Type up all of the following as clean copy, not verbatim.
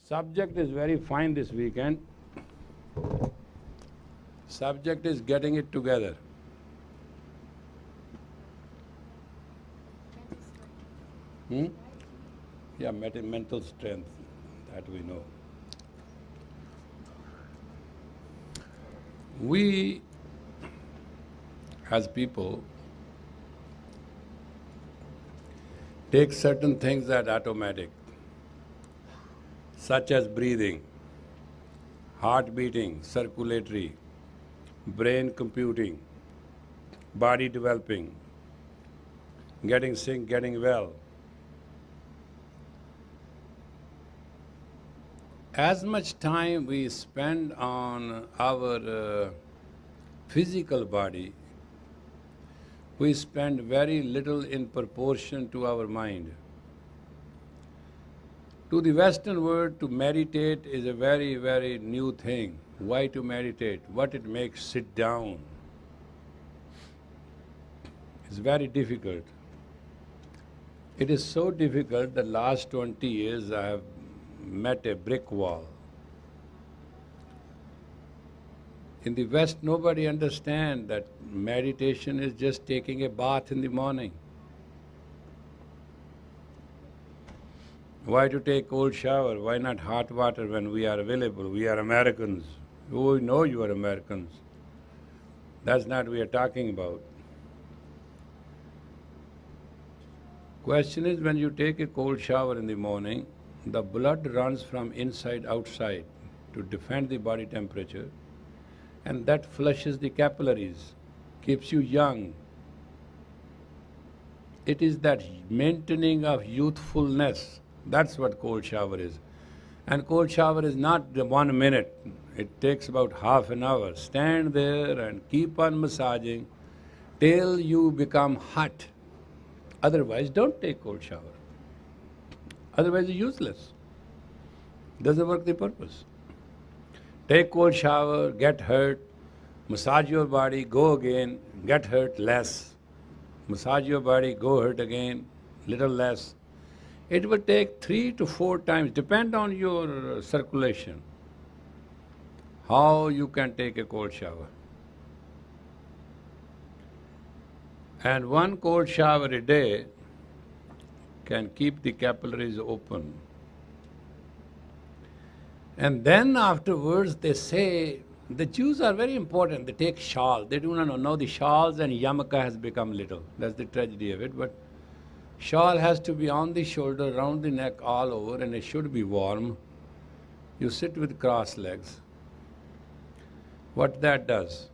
Subject is very fine this weekend. Subject is getting it together. Yeah, mental strength, that we know. We, as people, take certain things as automatic, such as breathing, heart beating, circulatory, brain computing, body developing, getting sick, getting well. As much time we spend on our physical body, we spend very little in proportion to our mind. To the Western world, to meditate is a very, very new thing. Why to meditate? What it makes sit down. It's very difficult. It is so difficult that last 20 years I have met a brick wall. In the West, nobody understands that meditation is just taking a bath in the morning. Why to take cold shower? Why not hot water when we are available? We are Americans. We know you are Americans. That's not what we are talking about. Question is, when you take a cold shower in the morning, the blood runs from inside outside to defend the body temperature, and that flushes the capillaries, keeps you young. It is that maintaining of youthfulness. That's what cold shower is. And cold shower is not the 1 minute. It takes about half an hour. Stand there and keep on massaging till you become hot. Otherwise, don't take cold shower. Otherwise, it's useless. Doesn't work the purpose. Take cold shower, get hurt, massage your body, go again, get hurt less. Massage your body, go hurt again, little less. It will take 3 to 4 times, depend on your circulation, how you can take a cold shower. And 1 cold shower a day can keep the capillaries open. And then afterwards they say, the Jews are very important, they take shawl. They do not know. Now the shawls and yarmulke has become little. That's the tragedy of it. But shawl has to be on the shoulder, round the neck, all over, and it should be warm. You sit with crossed legs. What that does?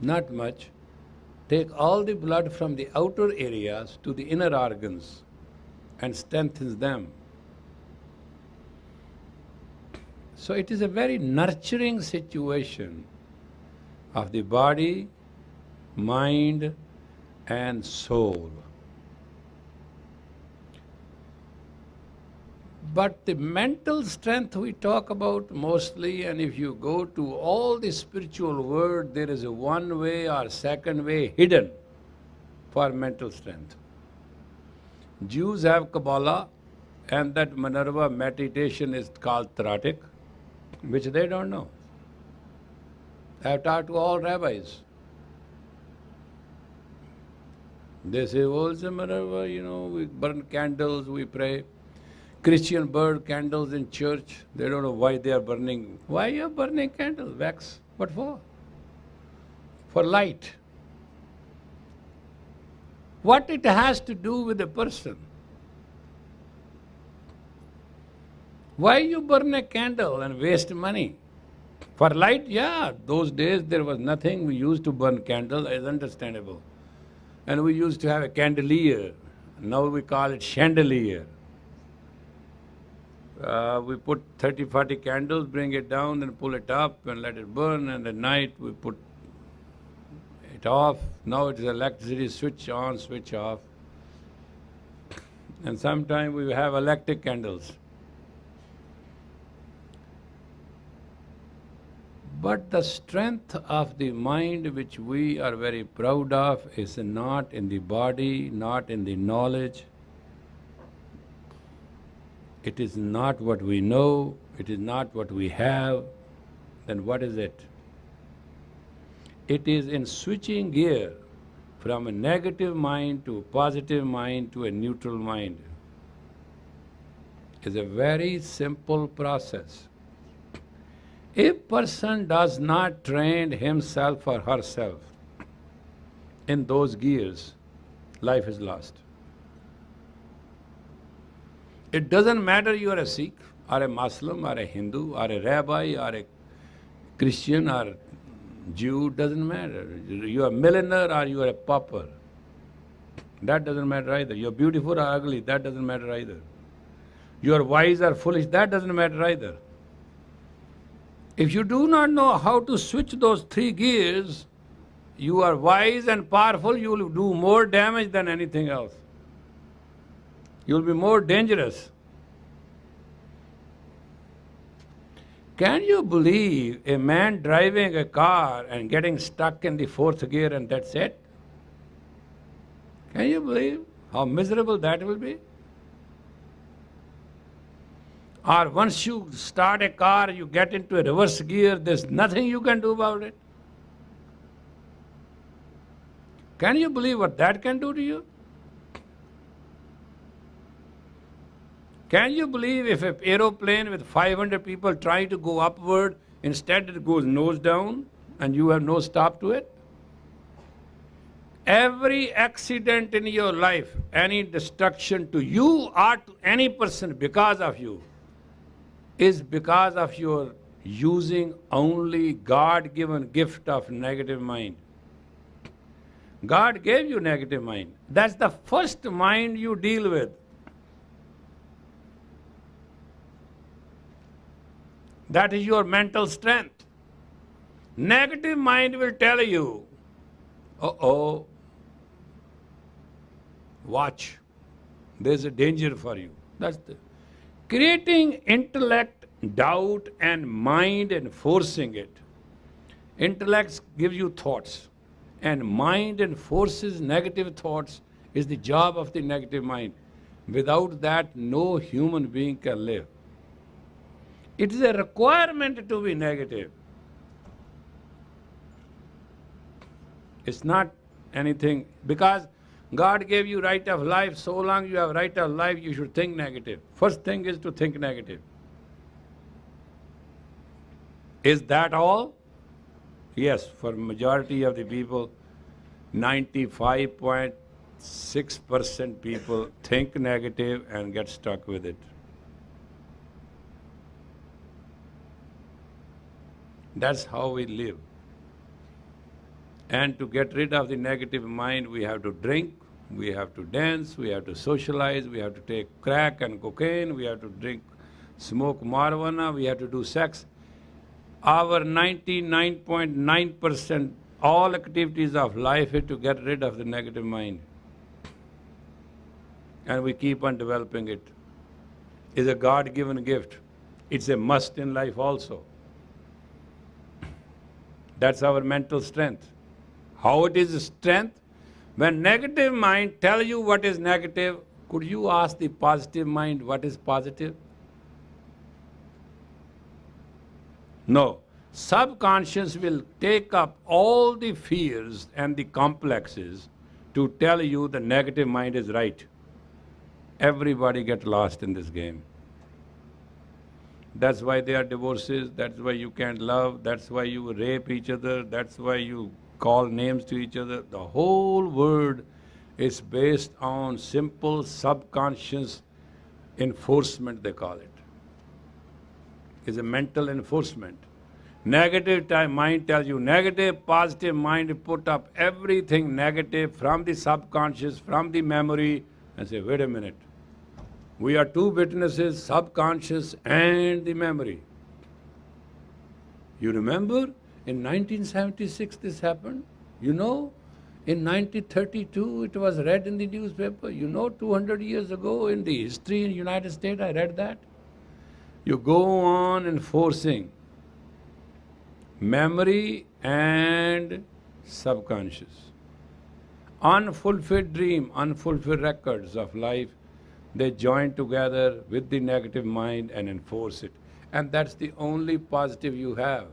Not much. Take all the blood from the outer areas to the inner organs and strengthens them. So it is a very nurturing situation of the body, mind, and soul. But the mental strength we talk about mostly, and if you go to all the spiritual world, there is a one way or second way hidden for mental strength. Jews have Kabbalah, and that Minerva meditation is called Theoretic, which they don't know. I have taught to all rabbis. They say, oh, it's a Minerva, we burn candles, we pray. Christian burn candles in church. They don't know why they are burning. Why are you burning candles? Wax. What for? For light. What it has to do with a person? Why you burn a candle and waste money? For light, yeah, those days there was nothing. We used to burn candle, it's understandable. And we used to have a candelier. Now we call it chandelier. We put 30, 40 candles, bring it down, then pull it up and let it burn, and at night we put it off. Now it is electricity, switch on, switch off. And sometimes we have electric candles. But the strength of the mind which we are very proud of is not in the body, not in the knowledge. it is not what we know, it is not what we have, then what is it? It is in switching gear from a negative mind to a positive mind to a neutral mind. It's a very simple process. If a person does not train himself or herself in those gears, life is lost. It doesn't matter you are a Sikh or a Muslim or a Hindu or a rabbi or a Christian or Jew, doesn't matter. You are a millionaire or you are a pauper. That doesn't matter either. You are beautiful or ugly, that doesn't matter either. You are wise or foolish, that doesn't matter either. If you do not know how to switch those three gears, you are wise and powerful, you will do more damage than anything else. You will be more dangerous. Can you believe a man driving a car and getting stuck in the fourth gear and that's it? Can you believe how miserable that will be? Or once you start a car, you get into a reverse gear, there's nothing you can do about it. Can you believe what that can do to you? Can you believe if an aeroplane with 500 people trying to go upward, instead it goes nose down and you have no stop to it? Every accident in your life, any destruction to you or to any person because of you, is because of your using only God-given gift of negative mind. God gave you negative mind. That's the first mind you deal with. That is your mental strength. Negative mind will tell you, uh-oh, watch, there's a danger for you. That's the creating intellect, doubt, and mind and forcing it. Intellect gives you thoughts, and mind and forces negative thoughts is the job of the negative mind. Without that, no human being can live. It is a requirement to be negative. It's not anything, because God gave you right of life, so long you have right of life, you should think negative. First thing is to think negative. Is that all? Yes, for majority of the people, 95.6% people think negative and get stuck with it. That's how we live. And to get rid of the negative mind, we have to drink, we have to dance, we have to socialize, we have to take crack and cocaine, we have to drink, smoke marijuana, we have to do sex. Our 99.9% all activities of life is to get rid of the negative mind. And we keep on developing it. It's a God-given gift. It's a must in life also. That's our mental strength. How it is strength? When negative mind tell you what is negative, could you ask the positive mind what is positive? No. Subconscious will take up all the fears and the complexes to tell you the negative mind is right. Everybody gets lost in this game. That's why there are divorces, that's why you can't love, that's why you rape each other, that's why you call names to each other. The whole world is based on simple subconscious enforcement, they call it. It's a mental enforcement. Negative mind tells you negative, positive mind put up everything negative from the subconscious, from the memory, and say, wait a minute. We are two witnesses, subconscious and the memory. You remember in 1976 this happened? You know, in 1932 it was read in the newspaper. You know, 200 years ago in the history in the United States, I read that. You go on enforcing memory and subconscious. Unfulfilled dream, unfulfilled records of life they join together with the negative mind and enforce it. And that's the only positive you have.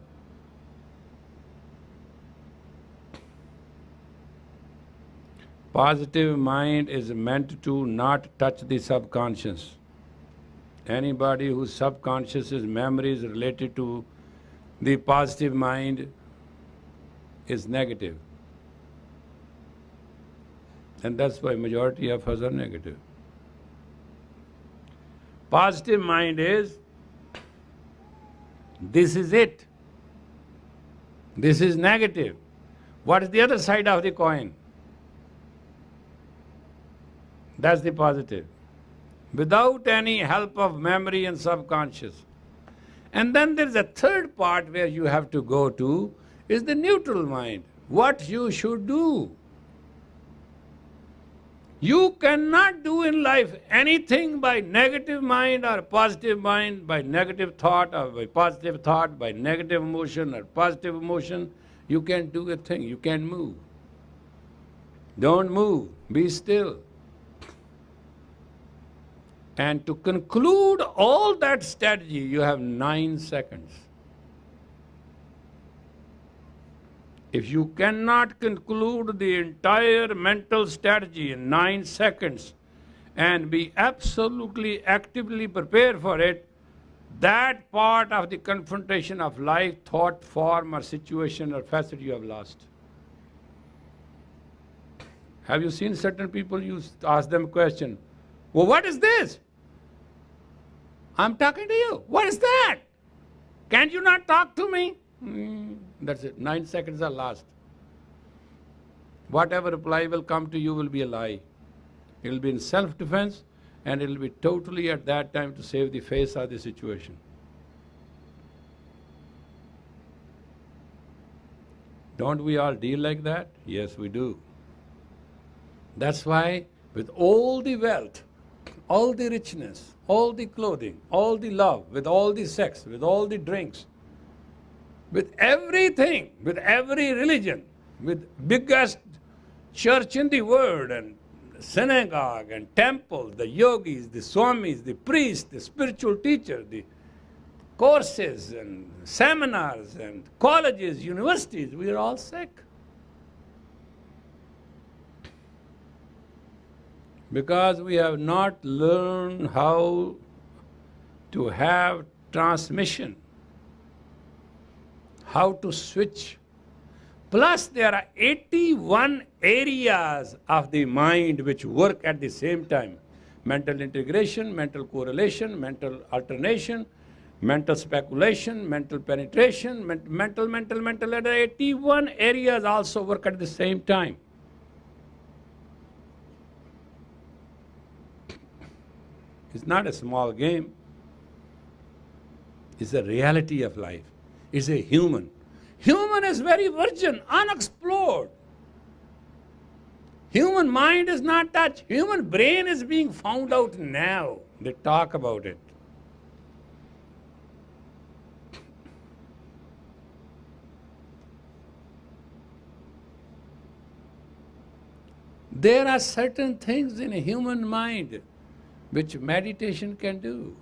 Positive mind is meant to not touch the subconscious. Anybody whose subconscious memory is related to the positive mind is negative. And that's why majority of us are negative. Positive mind is, this is it. This is negative. What is the other side of the coin? That's the positive. Without any help of memory and subconscious. And then there's a third part where you have to go to, is the neutral mind. What you should do. You cannot do in life anything by negative mind or positive mind, by negative thought or by positive thought, by negative emotion or positive emotion. You can't do a thing, you can't move. Don't move, be still. And to conclude all that strategy, you have 9 seconds. If you cannot conclude the entire mental strategy in 9 seconds and be absolutely actively prepared for it, that part of the confrontation of life, thought, form or situation or facet you have lost. Have you seen certain people, you ask them a question, well, what is this? I'm talking to you. What is that? Can't you not talk to me? That's it. 9 seconds are lost. Whatever reply will come to you will be a lie. It will be in self-defense and it will be totally at that time to save the face of the situation. Don't we all deal like that? Yes, we do. That's why with all the wealth, all the richness, all the clothing, all the love, with all the sex, with all the drinks, with everything, with every religion, with biggest church in the world and synagogue and temples, the yogis, the swamis, the priests, the spiritual teachers, the courses and seminars and colleges, universities, we are all sick. Because we have not learned how to have transmission, how to switch. Plus there are 81 areas of the mind which work at the same time. Mental integration, mental correlation, mental alternation, mental speculation, mental penetration, mental, and 81 areas also work at the same time. It's not a small game. It's a reality of life. It's a human. Human is very virgin, unexplored. Human mind is not touched. Human brain is being found out now. They talk about it. There are certain things in a human mind which meditation can do.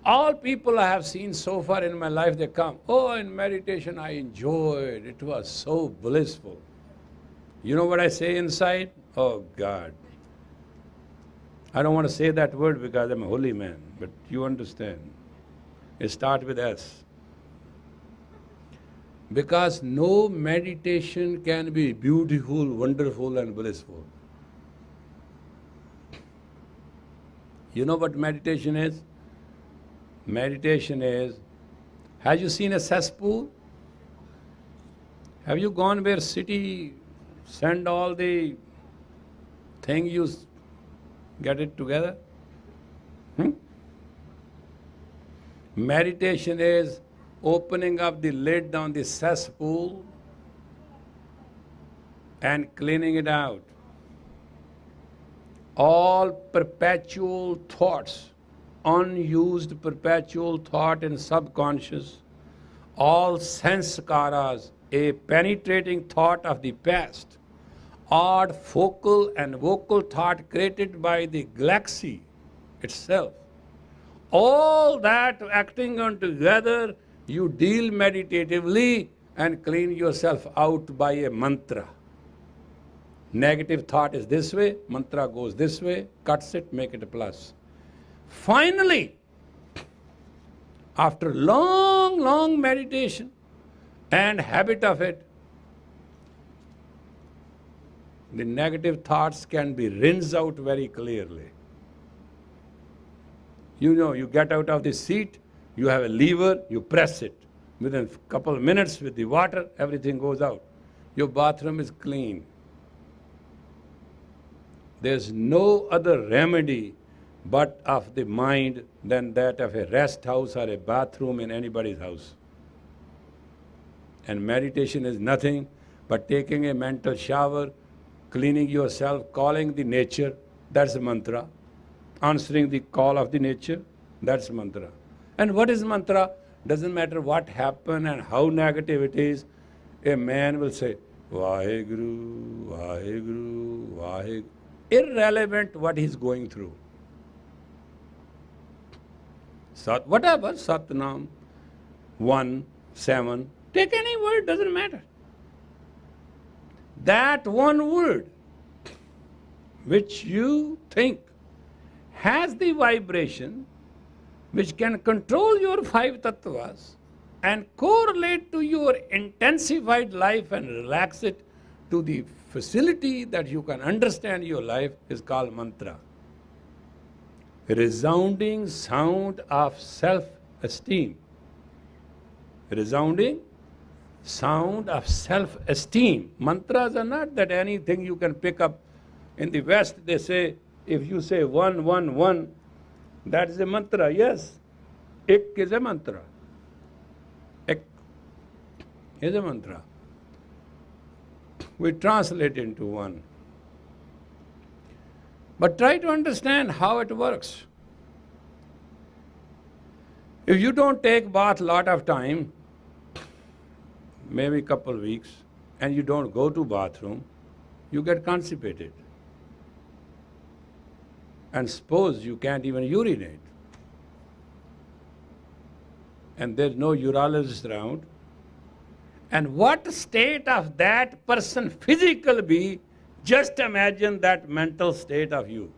All people I have seen so far in my life, they come, oh, in meditation I enjoyed, it was so blissful. You know what I say inside? Oh God. I don't want to say that word because I'm a holy man, but you understand. It starts with S. Because no meditation can be beautiful, wonderful and blissful. You know what meditation is? Meditation is, have you seen a cesspool? Have you gone where city send all the thing you get it together? Meditation is opening up the lid on the cesspool and cleaning it out. All perpetual thoughts, unused perpetual thought in subconscious, all sanskaras, a penetrating thought of the past, odd focal and vocal thought created by the galaxy itself. All that acting on together, you deal meditatively and clean yourself out by a mantra. Negative thought is this way, mantra goes this way, cuts it, make it a plus. Finally, after long meditation and habit of it, the negative thoughts can be rinsed out very clearly. You know, you get out of the seat, you have a lever, you press it. Within a couple of minutes with the water, everything goes out. Your bathroom is clean. There's no other remedy but of the mind than that of a rest house or a bathroom in anybody's house. And meditation is nothing but taking a mental shower, cleaning yourself, calling the nature, that's a mantra. Answering the call of the nature, that's mantra. And what is mantra? Doesn't matter what happened and how negative it is, a man will say, Vaheguru, Vaheguru, Vaheguru. Irrelevant what he's going through. Sat, whatever, Satnam, 1, 7, take any word, doesn't matter. That one word which you think has the vibration which can control your 5 tattvas and correlate to your intensified life and relax it to the facility that you can understand your life is called mantra. Resounding sound of self-esteem. Resounding sound of self-esteem. Mantras are not that anything you can pick up. In the West, they say, if you say 1, 1, 1, that is a mantra. Yes, ik is a mantra. Ik is a mantra. We translate into one. But try to understand how it works. If you don't take bath a lot of time, maybe a couple weeks, and you don't go to bathroom, you get constipated. And suppose you can't even urinate. And there's no urologist around. And what state of that person physical be, just imagine that mental state of you.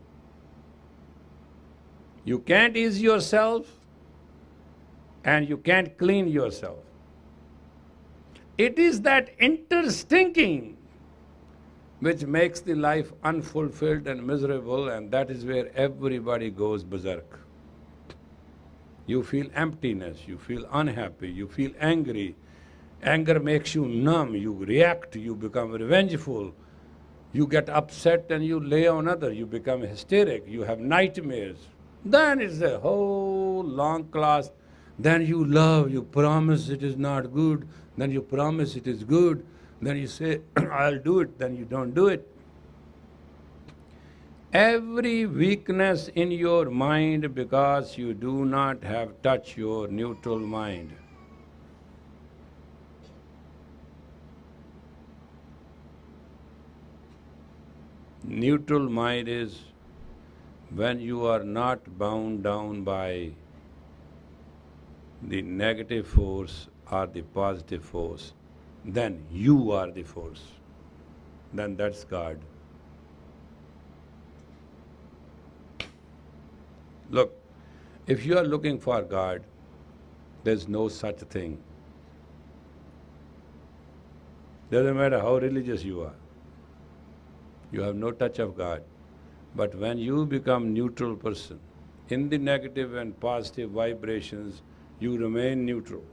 You can't ease yourself and you can't clean yourself. It is that interstinking which makes the life unfulfilled and miserable, and that is where everybody goes berserk. You feel emptiness, you feel unhappy, you feel angry. Anger makes you numb, you react, you become revengeful. You get upset and you lay on others, you become hysteric, you have nightmares. Then it's a whole long class. Then you love, you promise it is not good, then you promise it is good, then you say, I'll do it, then you don't do it. Every weakness in your mind because you do not have touched your neutral mind. Neutral mind is when you are not bound down by the negative force or the positive force, then you are the force. Then that's God. Look, if you are looking for God, there's no such thing. Doesn't matter how religious you are. You have no touch of God. But when you become neutral person, in the negative and positive vibrations, you remain neutral.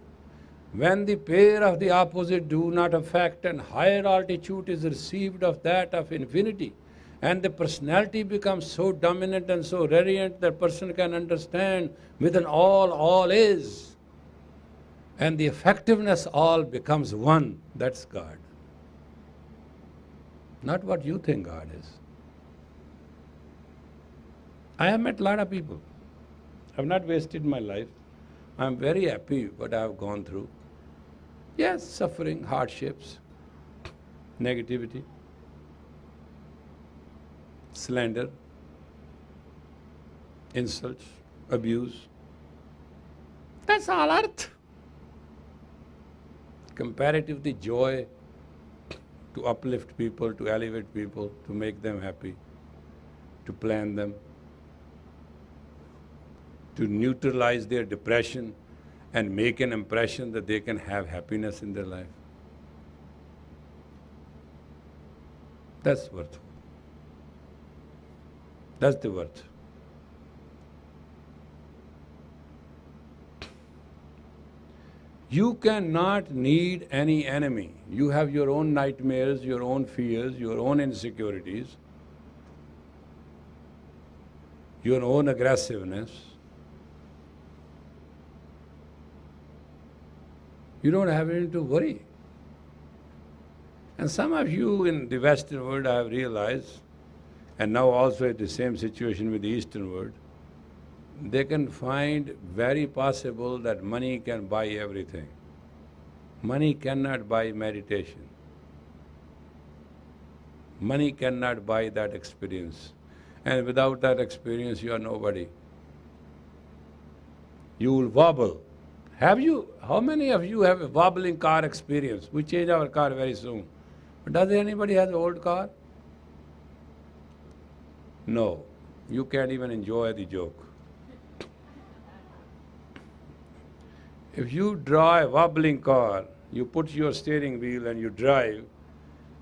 When the pair of the opposite do not affect and higher altitude is received of that of infinity, and the personality becomes so dominant and so radiant that person can understand within all is. And the effectiveness all becomes one, that's God. Not what you think God is. I have met a lot of people. I have not wasted my life. I am very happy what I have gone through. Yes, suffering, hardships, negativity. slander, insults, abuse. That's all earth. Comparatively joy to uplift people, to elevate people, to make them happy, to plan them, to neutralize their depression and make an impression that they can have happiness in their life. That's worth. That's the worth. You cannot need any enemy. You have your own nightmares, your own fears, your own insecurities, your own aggressiveness. You don't have anything to worry. And some of you in the Western world, I have realized, and now also it's the same situation with the Eastern world, they can find very possible that money can buy everything. Money cannot buy meditation. Money cannot buy that experience. And without that experience, you are nobody. You will wobble. How many of you have a wobbling car experience? We change our car very soon. But does anybody have an old car? No. You can't even enjoy the joke. If you draw a wobbling car, you put your steering wheel and you drive,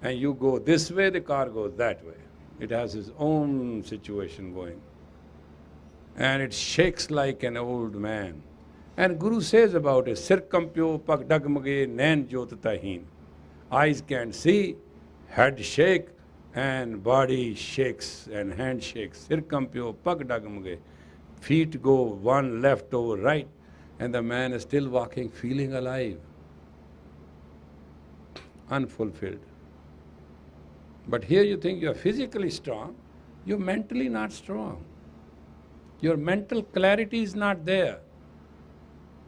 and you go this way, the car goes that way. It has its own situation going. And it shakes like an old man. And Guru says about it, Sirkampyo pak dagmage nain jotatahin. Eyes can't see, head shake, and body shakes and hand shakes. Sirkampyo pak dagmage. Feet go one left over right, and the man is still walking, feeling alive, unfulfilled. But here you think you are physically strong, you're mentally not strong. Your mental clarity is not there.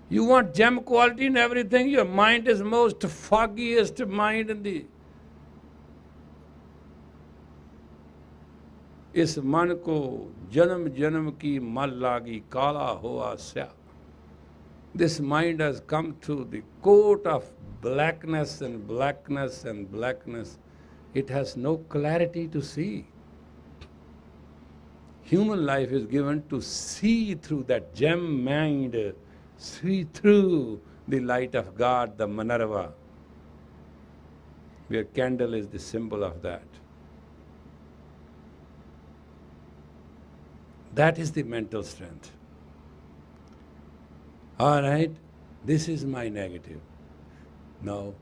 You want gem quality in everything, your mind is most foggiest mind in the... इस मन को जन्म जन्म की मल लागी काला हुआ स्या. This mind has come to the coat of blackness and blackness and blackness. It has no clarity to see. Human life is given to see through that gem mind, see through the light of God, the Minerva, where candle is the symbol of that. That is the mental strength. All right, this is my negative. Now,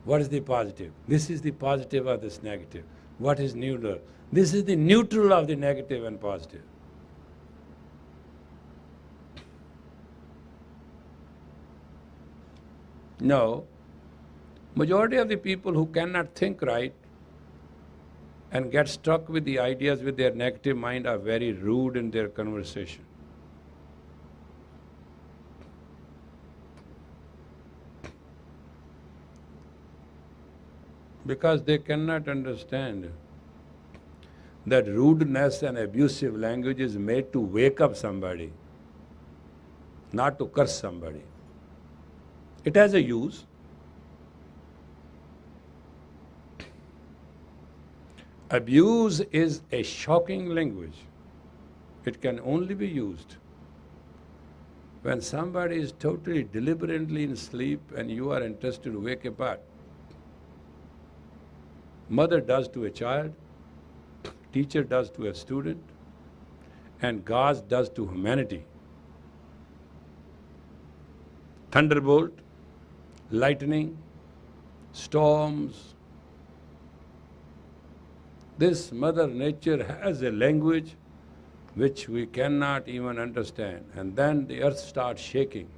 what is the positive? This is the positive of this negative. What is neutral? This is the neutral of the negative and positive. No, majority of the people who cannot think right and get stuck with the ideas with their negative mind are very rude in their conversation. Because they cannot understand that rudeness and abusive language is made to wake up somebody, not to curse somebody. It has a use. Abuse is a shocking language. It can only be used when somebody is totally deliberately in sleep and you are interested to wake him up. Mother does to a child, teacher does to a student, and God does to humanity. Thunderbolt, lightning, storms. This Mother Nature has a language which we cannot even understand, and then the earth starts shaking.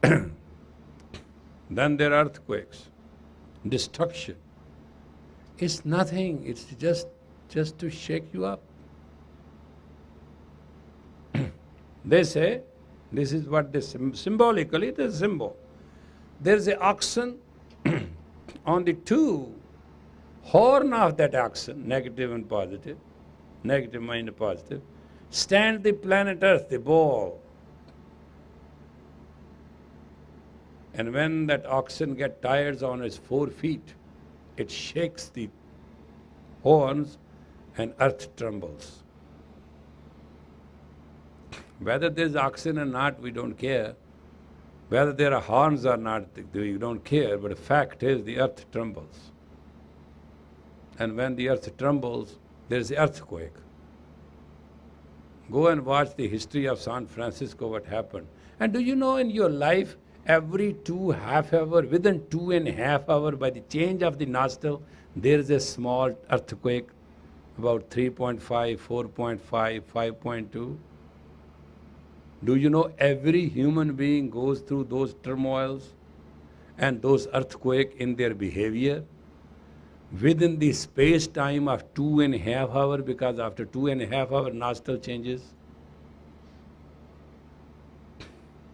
Then there are earthquakes, destruction. It's nothing, it's just to shake you up. They say, this is what they symbolically, it is a symbol. There is an oxen on the two horn of that oxen, negative and positive, negative mind and positive, stand the planet Earth, the ball. And when that oxen gets tired on its 4 feet, it shakes the horns and earth trembles. Whether there's oxen or not, we don't care. Whether there are horns or not, we don't care. But the fact is, the earth trembles. And when the earth trembles, there's an earthquake. Go and watch the history of San Francisco, what happened. And do you know in your life, every 2.5 hours, within 2.5 hours, by the change of the nostril, there is a small earthquake, about 3.5, 4.5, 5.2. Do you know every human being goes through those turmoils and those earthquakes in their behavior within the space-time of 2.5 hours, because after 2.5 hours, nostril changes?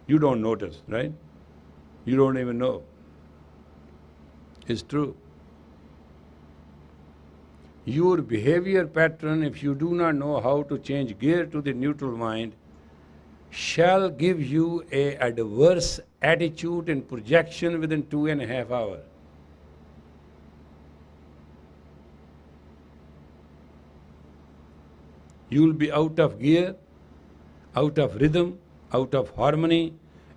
You don't notice, right? You don't even know. It's true. Your behavior pattern, if you do not know how to change gear to the neutral mind, shall give you an adverse attitude and projection within 2.5 hours. You will be out of gear, out of rhythm, out of harmony,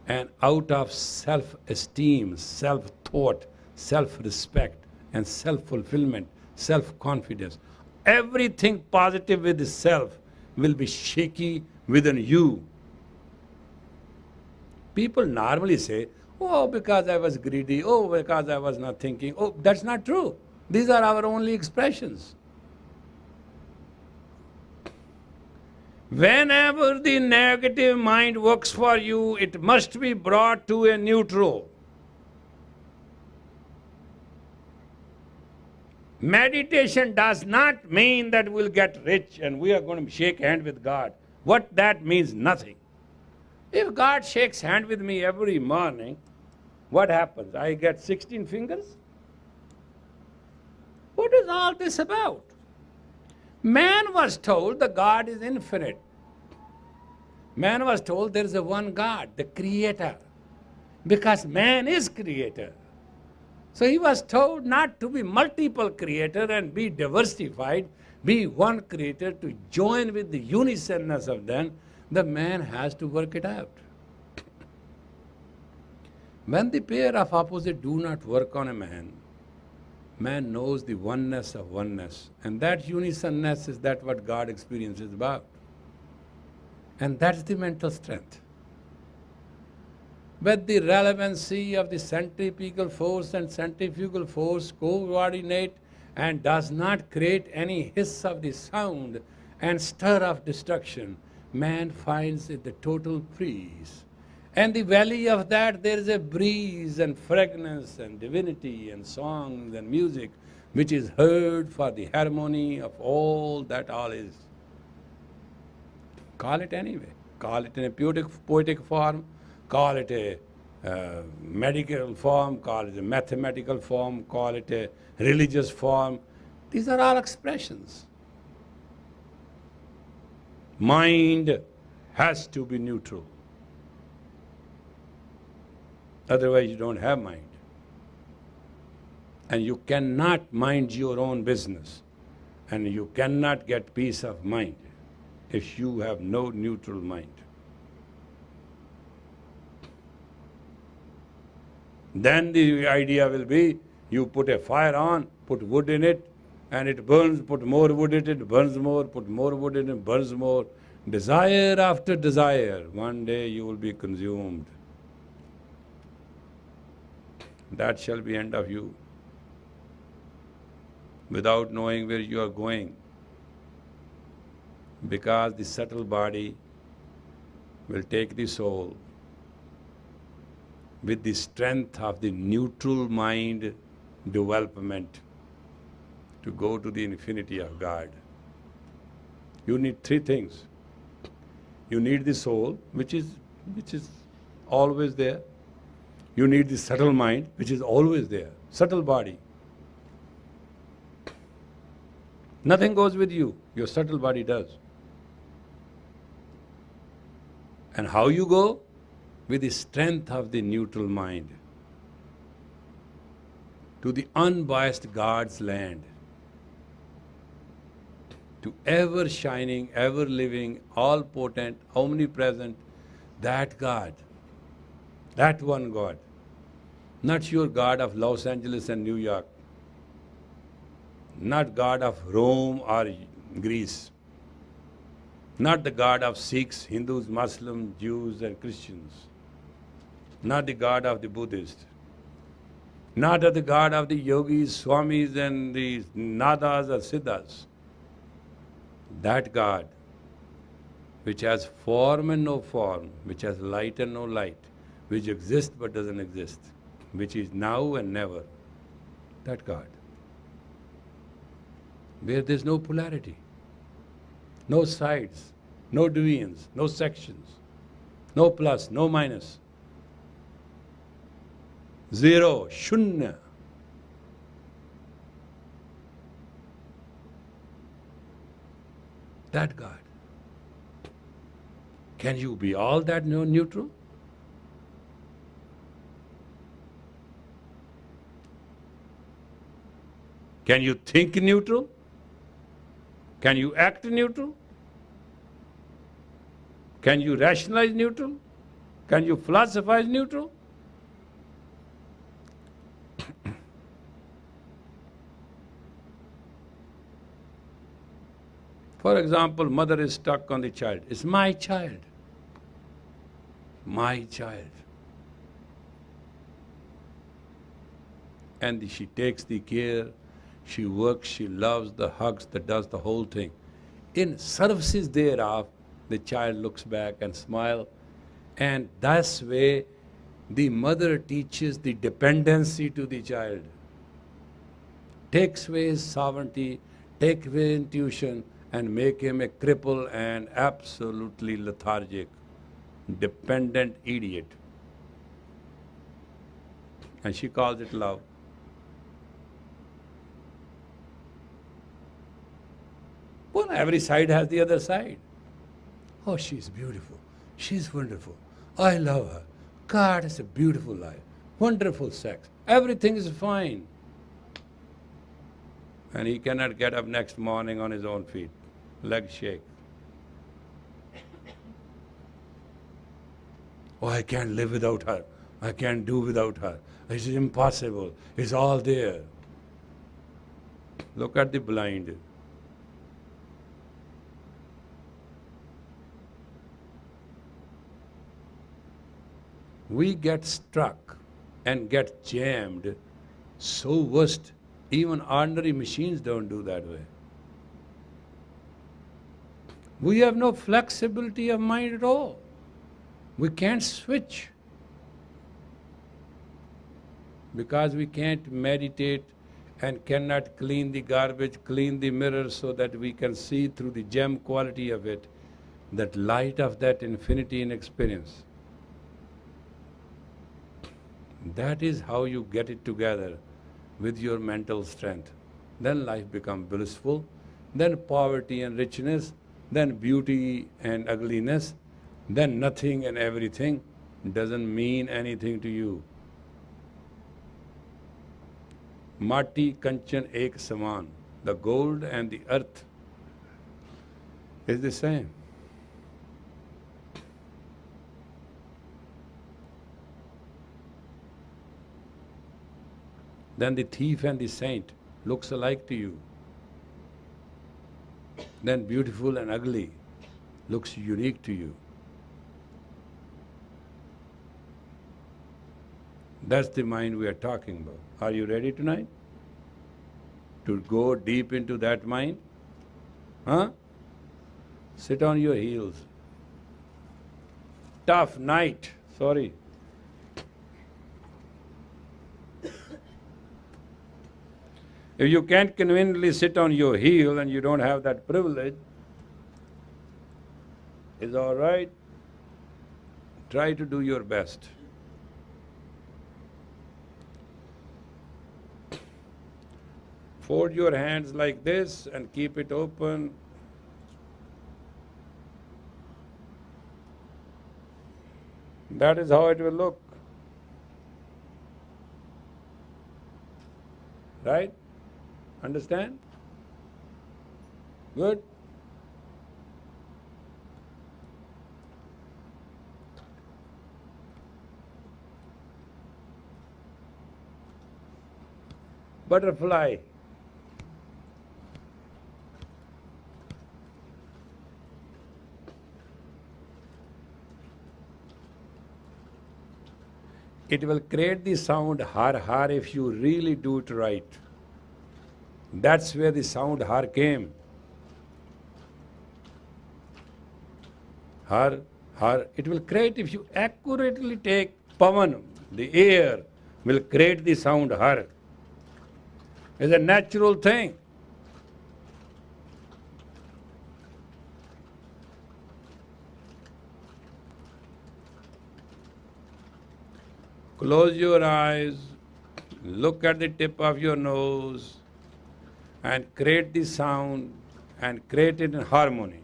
and out of self-esteem, self-thought, self-respect, and self-fulfillment, self-confidence. Everything positive with the self will be shaky within you. People normally say, oh, because I was greedy, oh, because I was not thinking. Oh, that's not true. These are our only expressions. Whenever the negative mind works for you, it must be brought to a neutral. Meditation does not mean that we'll get rich and we are going to shake hands with God. What that means? Nothing. If God shakes hands with me every morning, what happens? I get 16 fingers? What is all this about? Man was told the God is infinite. Man was told there is a one God, the Creator, because man is Creator. So he was told not to be multiple Creator and be diversified, be one Creator, to join with the unisonness of them. The man has to work it out. When the pair of opposites do not work on a man, man knows the oneness of oneness. And that unisonness is that what God experience is about. And that's the mental strength. But the relevancy of the centripetal force and centrifugal force coordinate and does not create any hiss of the sound and stir of destruction, man finds it the total peace. And the valley of that, there is a breeze and fragrance and divinity and songs and music, which is heard for the harmony of all that all is. Call it anyway. Call it in a poetic form, call it a medical form, call it a mathematical form, call it a religious form. These are all expressions. Mind has to be neutral. Otherwise, you don't have mind. And you cannot mind your own business. And you cannot get peace of mind if you have no neutral mind. Then the idea will be, you put a fire on, put wood in it, and it burns, put more wood in it, it burns more, put more wood in it, burns more. Desire after desire, one day you will be consumed. That shall be end of you. Without knowing where you are going. Because the subtle body will take the soul with the strength of the neutral mind development to go to the infinity of God. You need three things. You need the soul, which is always there. You need the subtle mind, which is always there, subtle body. Nothing goes with you. Your subtle body does. And how you go? With the strength of the neutral mind to the unbiased God's land, to ever shining, ever living, all potent, omnipresent, that God, that one God. Not your God of Los Angeles and New York, not God of Rome or Greece, not the God of Sikhs, Hindus, Muslims, Jews and Christians, not the God of the Buddhists, not the God of the yogis, swamis and the nadas or siddhas. That God which has form and no form, which has light and no light, which exists but doesn't exist, which is now and never, that God. Where there's no polarity, no sides, no deviance, no sections, no plus, no minus. Zero, shunya. That God. Can you be all that neutral? Can you think neutral? Can you act neutral? Can you rationalize neutral? Can you philosophize neutral? For example, mother is stuck on the child. It's my child. My child. And she takes the care, she works, she loves, the hugs, the does the whole thing. In services thereof, the child looks back and smiles. And thus way, the mother teaches the dependency to the child. Takes away his sovereignty, takes away intuition, and make him a cripple and absolutely lethargic, dependent idiot. And she calls it love. Well, every side has the other side. Oh, she's beautiful. She's wonderful. I love her. God, it's a beautiful life. Wonderful sex. Everything is fine. And he cannot get up next morning on his own feet. Legs shake. Oh, I can't live without her. I can't do without her. It's impossible. It's all there. Look at the blind. We get struck and get jammed so worst. Even ordinary machines don't do that way. We have no flexibility of mind at all. We can't switch because we can't meditate and cannot clean the garbage, clean the mirror so that we can see through the gem quality of it, that light of that infinity in experience. That is how you get it together with your mental strength. Then life becomes blissful, then poverty and richness, then beauty and ugliness, then nothing and everything doesn't mean anything to you. Mati kanchan ek saman. The gold and the earth is the same. Then the thief and the saint looks alike to you. Then beautiful and ugly looks unique to you. That's the mind we are talking about. Are you ready tonight to go deep into that mind? Huh? Sit on your heels. Tough night. Sorry. If you can't conveniently sit on your heel and you don't have that privilege, it's all right. Try to do your best. Fold your hands like this and keep it open. That is how it will look. Right? Understand? Good? Butterfly. It will create the sound har har if you really do it right. That's where the sound har came. Har, har. It will create if you accurately take pavan, the air will create the sound har. It's a natural thing. Close your eyes, look at the tip of your nose, and create the sound and create it in harmony.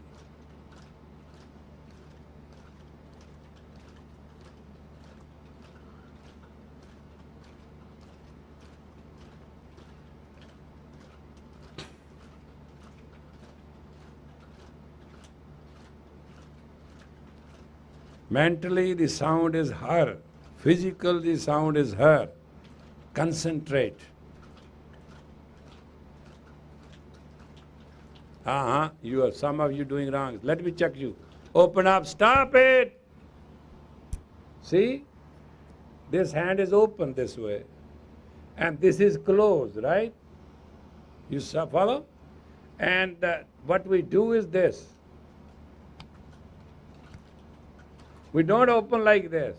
Mentally, the sound is her. Physically, the sound is her. Concentrate. Some of you doing wrong. Let me check you. Open up, stop it. See? This hand is open this way. And this is closed, right? You follow? And what we do is this. We don't open like this.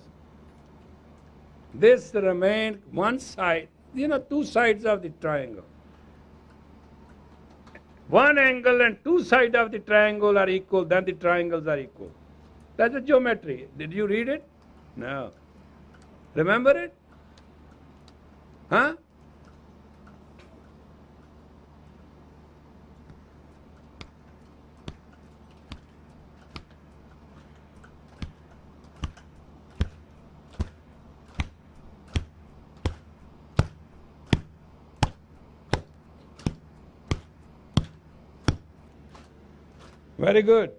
This remains one side, two sides of the triangle. One angle and two sides of the triangle are equal, then the triangles are equal. That's the geometry. Did you read it? No. Remember it? Huh? Very good.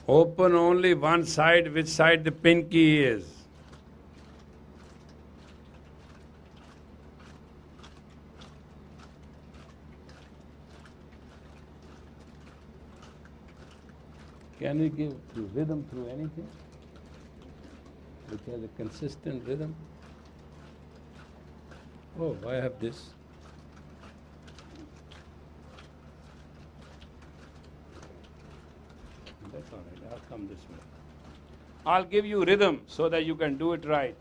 Open only one side, which side the pinky is. Can we give rhythm through anything which has a consistent rhythm? Oh, I have this. That's all right, I'll come this way. I'll give you rhythm so that you can do it right.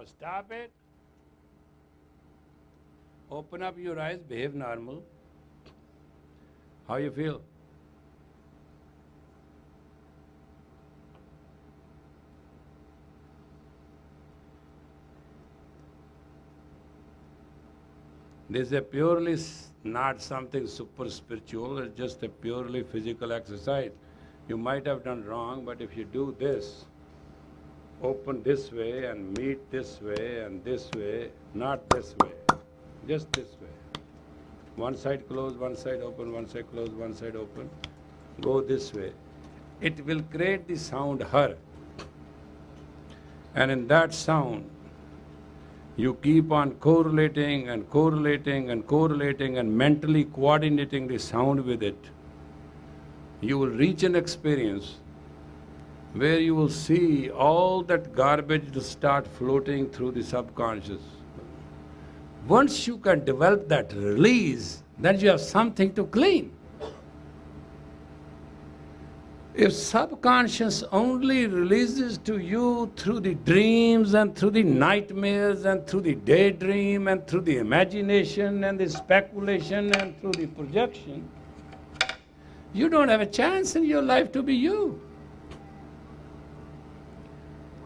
Now stop it. Open up your eyes, behave normal. How you feel? This is a purely not something super spiritual, it's just a purely physical exercise. You might have done wrong, but if you do this, open this way and meet this way and this way, not this way, just this way. One side closed, one side open, one side closed, one side open. Go this way. It will create the sound har. And in that sound, you keep on correlating and correlating and correlating and mentally coordinating the sound with it. You will reach an experience where you will see all that garbage to start floating through the subconscious. Once you can develop that release, then you have something to clean. If subconscious only releases to you through the dreams and through the nightmares and through the daydream and through the imagination and the speculation and through the projection, you don't have a chance in your life to be you.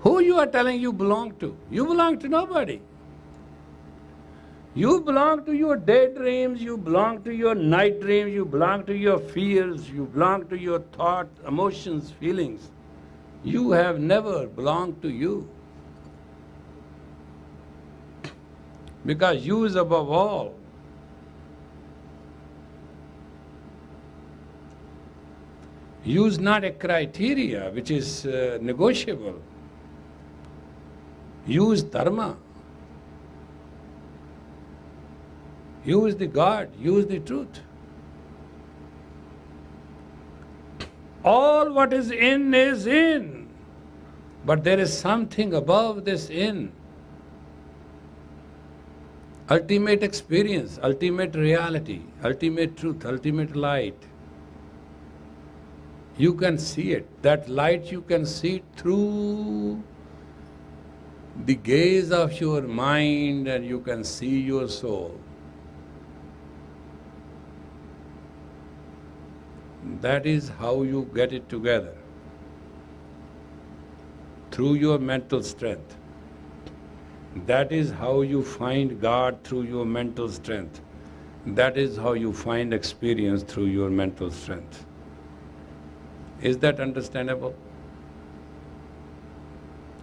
Who you are telling you belong to? You belong to nobody. You belong to your daydreams, you belong to your night dreams, you belong to your fears, you belong to your thoughts, emotions, feelings. You have never belonged to you. Because you is above all. You is not a criteria which is negotiable. You is dharma. You is the God, you is the truth. All what is in, but there is something above this in. Ultimate experience, ultimate reality, ultimate truth, ultimate light. You can see it. That light you can see through the gaze of your mind, and you can see your soul. That is how you get it together, through your mental strength. That is how you find God, through your mental strength. That is how you find experience, through your mental strength. Is that understandable?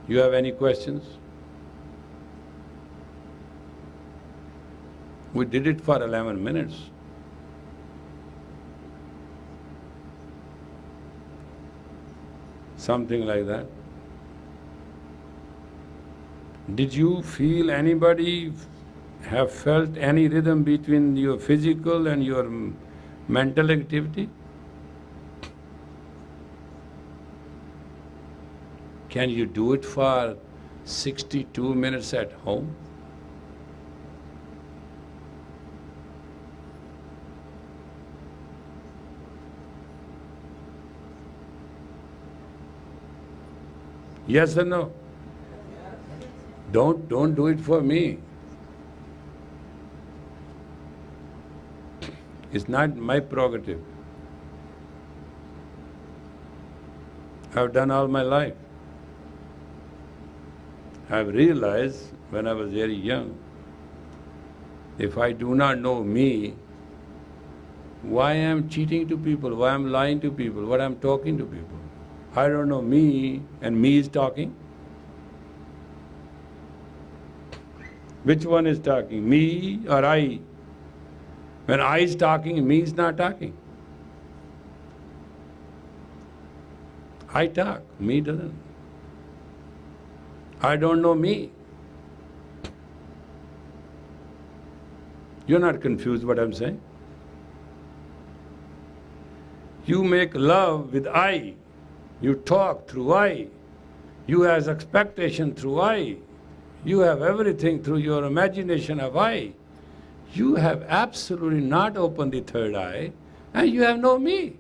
You have any questions? We did it for 11 minutes. Something like that. Did you feel anybody have felt any rhythm between your physical and your mental activity? Can you do it for 62 minutes at home? Yes or no? Don't do it for me. It's not my prerogative. I've done all my life. I've realized when I was very young, if I do not know me, why I'm cheating to people, why I'm lying to people, what I'm talking to people. I don't know me, and me is talking. Which one is talking, me or I? When I is talking, me is not talking. I talk, me doesn't. I don't know me. You're not confused what I'm saying? You make love with I. You talk through I. You have expectation through I. You have everything through your imagination of I. You have absolutely not opened the third eye, and you have no me.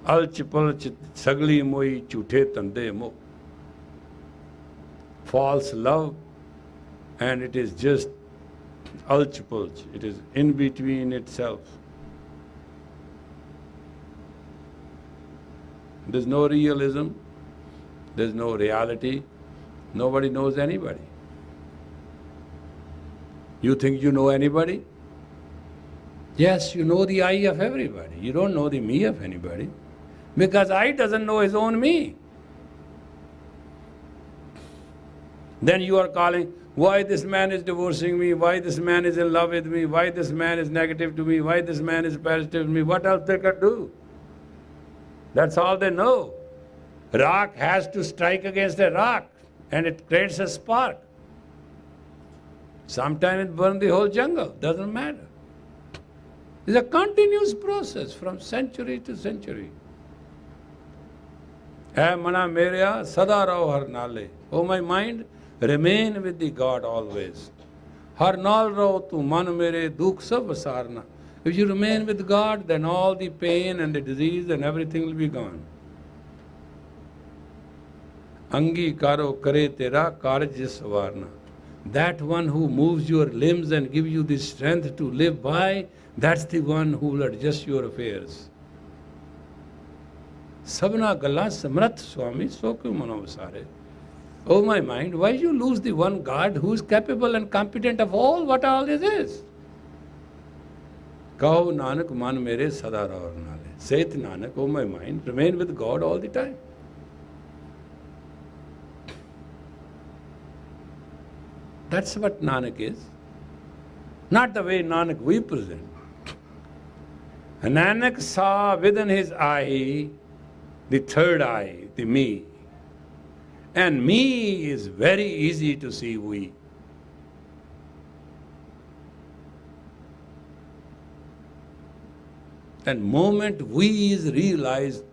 Alch pulch sagli moi chuthe tande mo. False love, and it is just alch pulch. It is in between itself. There's no realism, there's no reality, nobody knows anybody. You think you know anybody? Yes, you know the I of everybody. You don't know the me of anybody. Because I doesn't know his own me. Then you are calling, why this man is divorcing me, why this man is in love with me, why this man is negative to me, why this man is positive to me, what else they can do? That's all they know. Rock has to strike against a rock and it creates a spark. Sometimes it burns the whole jungle, doesn't matter. It's a continuous process from century to century. Hai mana mereya sada raho har nale. Oh my mind, remain with the God always. Har nal raho tu man mere dukh sab vasarna. If you remain with God, then all the pain and the disease and everything will be gone. Angi karo kare tera karj savarna. That one who moves your limbs and gives you the strength to live by, that's the one who will adjust your affairs. Sabna galla samrat Swami so kyu mano vasare. Oh my mind, why you lose the one God who is capable and competent of all what all this is? Kaho Nanak man mere sada raho nale. Saith Nanak, oh my mind, remain with God all the time. That's what Nanak is. Not the way Nanak we present. Nanak saw within his eye the third eye, the me. And me is very easy to see we. And moment we is realized,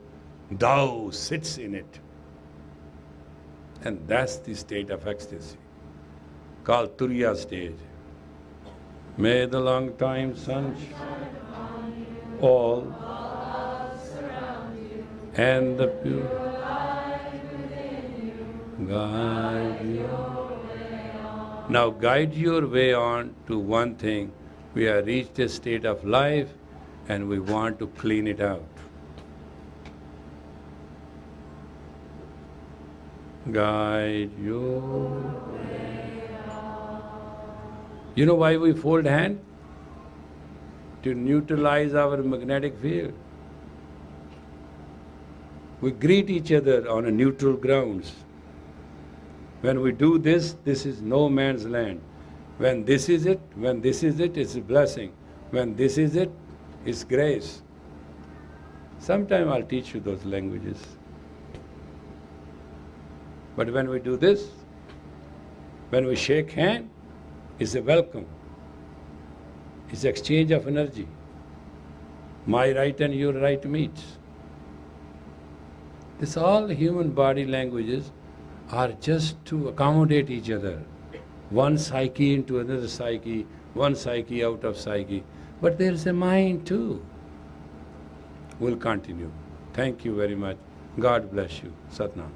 thou sits in it. And that's the state of ecstasy, called Turiya stage. May the long time sun all and the pure guide you. Now guide your way on to one thing. We have reached a state of life and we want to clean it out. Guide your way. You know why we fold hand? To neutralize our magnetic field. We greet each other on a neutral grounds. When we do this, this is no man's land. When this is it, it's a blessing. When this is it, it's grace. Sometime I'll teach you those languages. But when we do this, when we shake hand, it's a welcome. It's exchange of energy. My right and your right meets. This all human body languages are just to accommodate each other. One psyche into another psyche, one psyche out of psyche. But there is a mind too. We'll continue. Thank you very much. God bless you. Satnam.